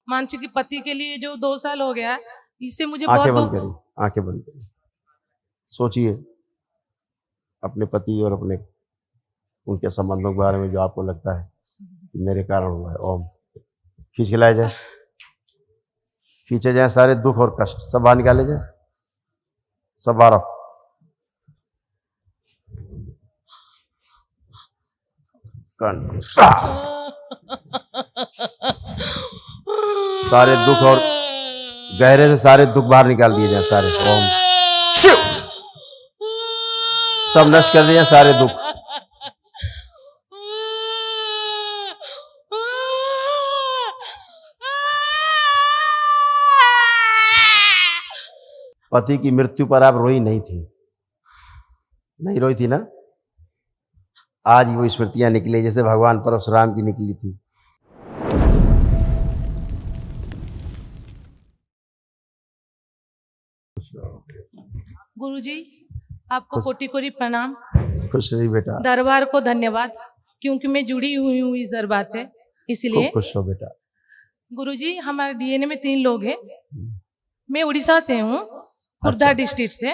मानसी के पति के लिए जो 2 साल हो गया, इससे मुझे आंखें बहुत बंद करिए, आंखें बंद करिए, सोचिए अपने पति और अपने उनके संबंधों के बारे में जो आपको लगता है कि मेरे कारण हुआ है। ओम खींच के लाए जाए, खींचे जाए सारे दुख और कष्ट, सब बाहर निकाले जाए, सब बाहर। सारे दुख और गहरे से सारे दुख बाहर निकाल दिए जाए सारे। ओम शिव, सब नष्ट कर दिए सारे दुख। पति की मृत्यु पर आप रोई नहीं थी, नहीं रोई थी ना? आज वो स्मृतियां निकली जैसे भगवान परशुराम की निकली थी। गुरुजी, आपको कोटि कोटि प्रणाम। खुश रही बेटा, दरबार को धन्यवाद, क्योंकि मैं जुड़ी हुई हूँ इस दरबार से, इसलिए। खूब खुश हो बेटा। गुरुजी, हमारे डीएनए में 3 लोग हैं। मैं उड़ीसा से हूँ, खुर्दा डिस्ट्रिक्ट से।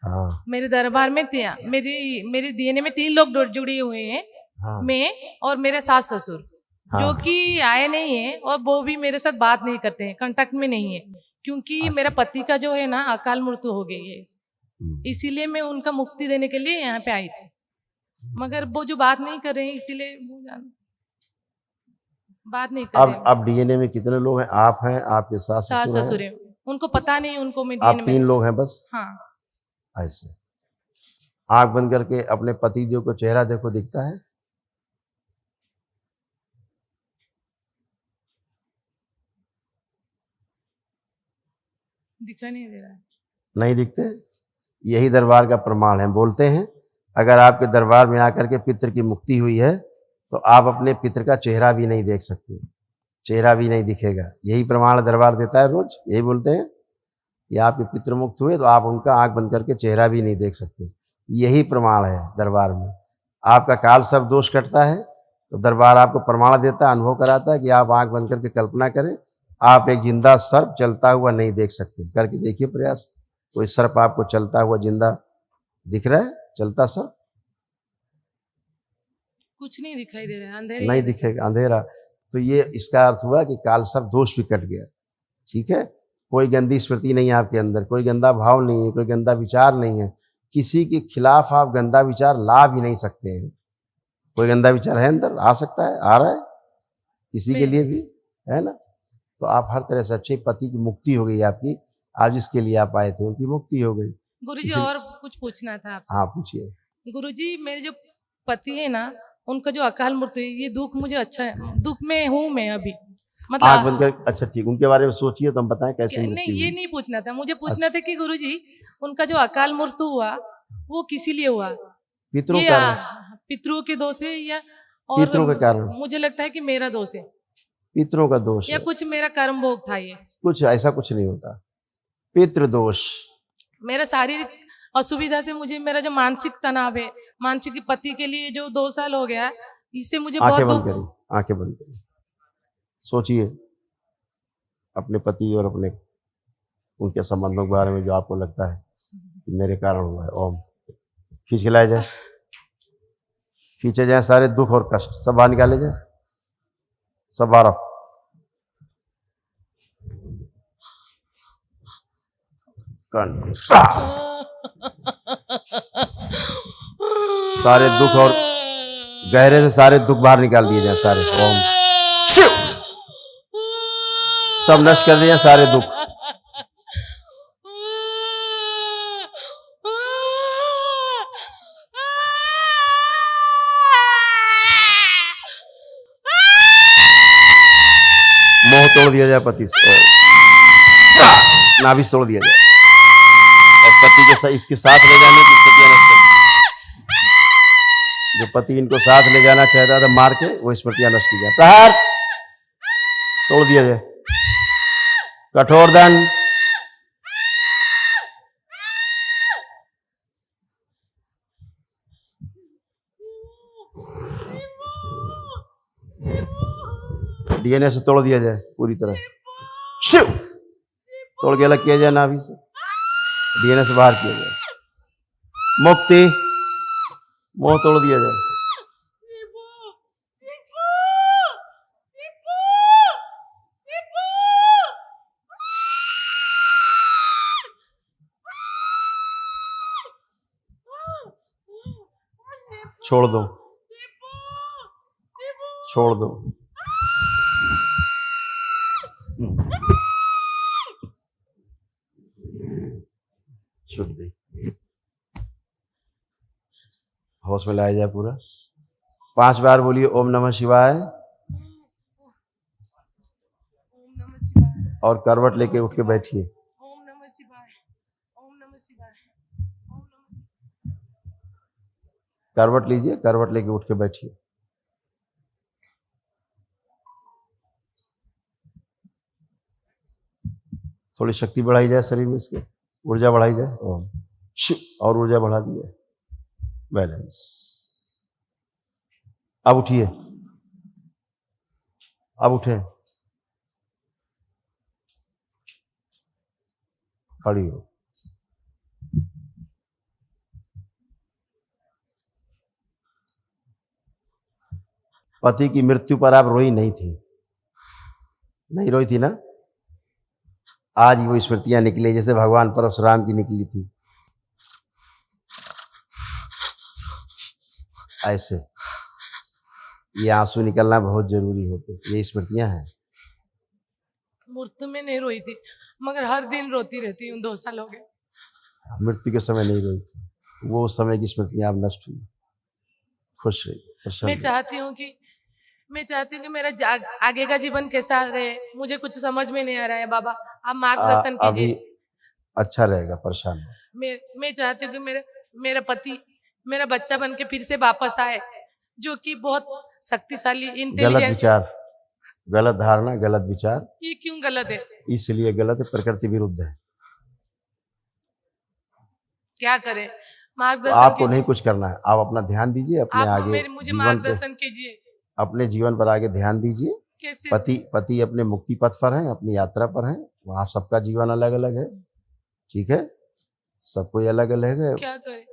हाँ। मेरे दरबार में मेरी डीएनए में 3 लोग जुड़े हुए हैं। हाँ। मैं और मेरे सास ससुर, हाँ। जो कि आए नहीं है और वो भी मेरे साथ बात नहीं करते हैं, कांटेक्ट में नहीं है, क्योंकि मेरा पति का जो है ना अकाल मृत्यु हो गई है। इसीलिए मैं उनका मुक्ति देने के लिए यहाँ पे आई थी, मगर वो जो बात नहीं कर रहे हैं, इसीलिए बात नहीं कर रहे हैं। अब डीएनए में कितने लोग हैं? आप हैं, आपके सास ससुर हैं? उनको पता नहीं, उनको मैं आप 3 लोग हैं बस? हाँ। ऐसे आंख बंद करके अपने पति देव को चेहरा देखो, दिखता है? दिखा नहीं दे रहा है। नहीं दिखते? यही दरबार का प्रमाण है। बोलते हैं अगर आपके दरबार में आकर के पितृ की मुक्ति हुई है तो आप अपने पितृ का चेहरा भी नहीं देख सकते, चेहरा भी नहीं दिखेगा। यही प्रमाण दरबार देता है रोज, यही बोलते हैं कि आपके पितृ मुक्त हुए तो आप उनका आंख बंद करके चेहरा भी नहीं देख सकते। यही प्रमाण है दरबार में। आपका काल सर्प दोष कटता है तो दरबार आपको प्रमाण देता है, अनुभव कराता है कि आप आंख बंद करके कल्पना करें, आप एक जिंदा सर्प चलता हुआ नहीं देख सकते। करके देखिए प्रयास, कोई सर्प आपको चलता हुआ जिंदा दिख रहा है? चलता सर्प कुछ नहीं दिखाई दे रहा है, अंधेरा नहीं दिखेगा, अंधेरा। तो ये इसका अर्थ हुआ कि काल सर्प दोष भी कट गया। ठीक है, कोई गंदी स्मृति नहीं है आपके अंदर, कोई गंदा भाव नहीं है, कोई गंदा विचार नहीं है। किसी के खिलाफ आप गंदा विचार ला भी नहीं सकते हैं। कोई गंदा विचार है अंदर? आ सकता है, आ रहा है किसी के लिए भी, है ना? तो आप हर तरह से अच्छे, पति की मुक्ति हो गई आपकी। आज जिसके लिए आप आए थे उनकी मुक्ति हो गई। गुरुजी, और कुछ पूछना था आपसे। हाँ पूछिए। गुरुजी, मेरे जो पति है ना, उनका जो अकाल मृत्यु है, ये दुख मुझे अच्छा है, दुख में हूँ मैं अभी, मतलब आँख बंद कर। अच्छा ठीक, उनके बारे में सोचिए तो हम बताएं कैसे मृत्यु नहीं, हुई। ये नहीं पूछना था मुझे। पूछना था कि गुरुजी, उनका जो अकाल मृत्यु हुआ वो किसी लिए हुआ? पितरों के कारण? पितरों के दोष है या और पितरों के कारण? मुझे लगता है कि मेरा दोष है, पितरों का दोष या है। कुछ मेरा कर्म भोग था। ये कुछ ऐसा कुछ नहीं होता, पितृ दोष। मेरा शारीरिक असुविधा से मुझे, मेरा जो मानसिक तनाव है, मानसिक पति के लिए जो 2 साल हो गया, इससे मुझे बहुत आंखें बंद करिए, आंखें बंद करिए, सोचिए अपने पति और अपने उनके संबंधों के बारे में जो आपको लगता है कि मेरे कारण हुआ है। ओम खींच के लाए जाए, खींचे जाए सारे दुख और कष्ट, सब बाहर निकाले जाए, सब बाहर। सारे दुख और गहरे से सारे दुख बाहर निकाल दिए जाए सारे। ओम शिव, सब नष्ट कर दिए सारे दुख। मोह तोड़ दिया जाए पति से, नाभिस तोड़ दिया जाए और पति के इसके साथ ले जाने की स्मृतियां नष्ट कर दी। जो पति इनको साथ ले जाना चाहता था मार के, वो स्मृतियां नष्ट की जाए। प्रहार तोड़ दिया जाए, कठोर दंड। डीएनए से तोड़ दिया जाए पूरी तरह। शिव तोड़ के अलग किया जाए नाभि से, डीएनए से बाहर किया जाए, मुक्ति, मोह तोड़ दिया जाए। छोड़ दो, छोड़ दो। शुद्धि, होश में लाया जाए पूरा। 5 बार बोलिए ओम नमः शिवाय, ओम नमः शिवाय, और करवट लेके उठ के बैठिए। ओम नमः शिवाय, ओम नमः शिवाय, ओम नमः। करवट लीजिए, करवट लेके उठ के बैठिए। थोड़ी शक्ति बढ़ाई जाए शरीर में, इसके ऊर्जा बढ़ाई जाए। ओम शिव, और ऊर्जा बढ़ा दी जाए। बैलेंस। अब उठिए, अब उठे, खड़ी हो। पति की मृत्यु पर आप रोई नहीं थी, नहीं रोई थी ना? आज वो स्मृतियां निकली जैसे भगवान परशुराम की निकली थी, ऐसे ये आंसू निकलना बहुत जरूरी होते, ये स्मृतियां हैं। मृत्यु में नहीं रोई थी, मगर हर दिन रोती रहती हूँ, 2 साल हो गए। मृत्यु के समय नहीं रोई थी, वो उस समय की स्मृतियां अब नष्ट हुई। खुश रही, प्रसन्न मैं रही। चाहती हूँ कि मेरा आगे का जीवन कैसा रहे, मुझे कुछ समझ में नहीं आ रहा है बाबा, आप मार्गदर्शन अभी कीजिए। अच्छा रहेगा, परेशान मत। मैं चाहती हूँ कि मेरा पति मेरा बच्चा बन के फिर से वापस आए, जो कि बहुत शक्तिशाली, गलत इंटेलिजेंट। विचार, गलत धारणा, गलत विचार, ये क्यों गलत है? इसलिए गलत है, प्रकृति विरुद्ध है। क्या करें? तो मार्गदर्शन आपको कीजिए। नहीं कुछ करना है, आप अपना ध्यान दीजिए अपने आप आगे मुझे जीवन पे, मार्गदर्शन कीजिए। अपने जीवन पर आगे ध्यान दीजिए। कैसे? पति अपने मुक्ति पथ पर हैं, अपनी यात्रा पर हैं। वहाँ सबका जीवन अलग अलग है, ठीक है, सब कोई अलग अलग है। क्या करें?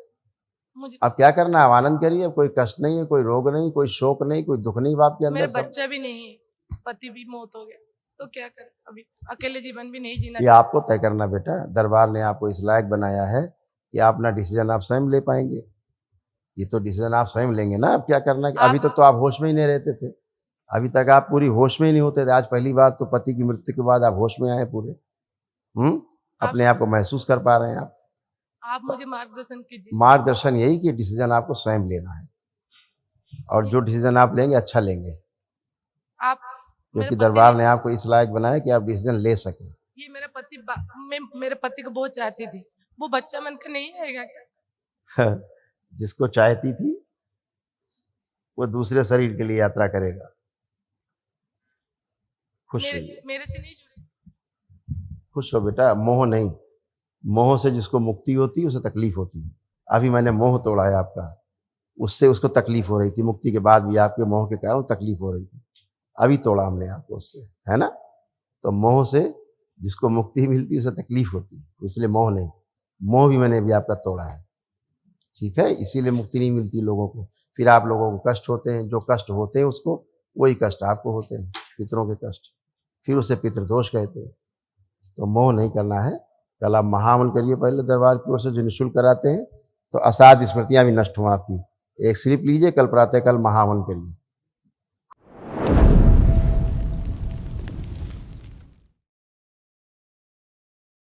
मुझे अब क्या करना है, आनंद करिए, कोई कष्ट नहीं है, कोई रोग नहीं, कोई शोक नहीं, कोई दुख नहीं बाप के अंदर। मेरा सब बच्चा भी नहीं है, पति भी मौत हो गया, तो क्या करें? अभी अकेले जीवन भी नहीं जीना ये आपको तय करना बेटा, दरबार ने आपको इस लायक बनाया है कि आप अपना डिसीजन आप स्वयं ले पाएंगे। ये तो डिसीजन आप स्वयं लेंगे ना, अब क्या करना है। अभी तक तो आप होश में ही नहीं रहते थे, अभी तक आप पूरी होश में ही नहीं होते थे। आज पहली बार तो पति की मृत्यु के बाद आप होश में आए पूरे, अपने आप को महसूस कर पा रहे हैं आप मुझे मार्गदर्शन कीजिए। मार्गदर्शन यही कि डिसीजन आपको स्वयं लेना है, और जो डिसीजन आप लेंगे अच्छा लेंगे, आप क्योंकि दरबार ने आपको इस लायक बनाया कि आप डिसीजन ले सकें। ये मेरा पति मैं मेरे पति को बहुत चाहती थी, वो बच्चा मन के नहीं आएगा क्या? जिसको चाहती थी वो दूसरे शरीर के लिए यात्रा करेगा। खुश रहिए, मेरे से नहीं जुड़े। खुश हो बेटा, मोह नहीं। मोह से जिसको मुक्ति होती है उसे तकलीफ होती है। अभी मैंने मोह तोड़ा है आपका, उससे उसको तकलीफ हो रही थी, मुक्ति के बाद भी आपके मोह के कारण तकलीफ हो रही थी, अभी तोड़ा हमने आपको उससे, है ना? तो मोह से जिसको मुक्ति मिलती है उसे तकलीफ होती है, इसलिए मोह नहीं, मोह भी मैंने अभी आपका तोड़ा है, ठीक है? इसीलिए मुक्ति नहीं मिलती लोगों को, फिर आप लोगों को कष्ट होते हैं, जो कष्ट होते हैं उसको, वही कष्ट आपको होते हैं, पितरों के कष्ट, फिर उसे पितृदोष कहते हैं। तो मोह नहीं करना है। कल आप महावन करिए पहले दरबार की ओर से, जो निःशुल्क कराते हैं, तो असाध स्मृतियां भी नष्ट हों आपकी। एक स्लिप लीजिए, कल प्रातः कल महावन करिए।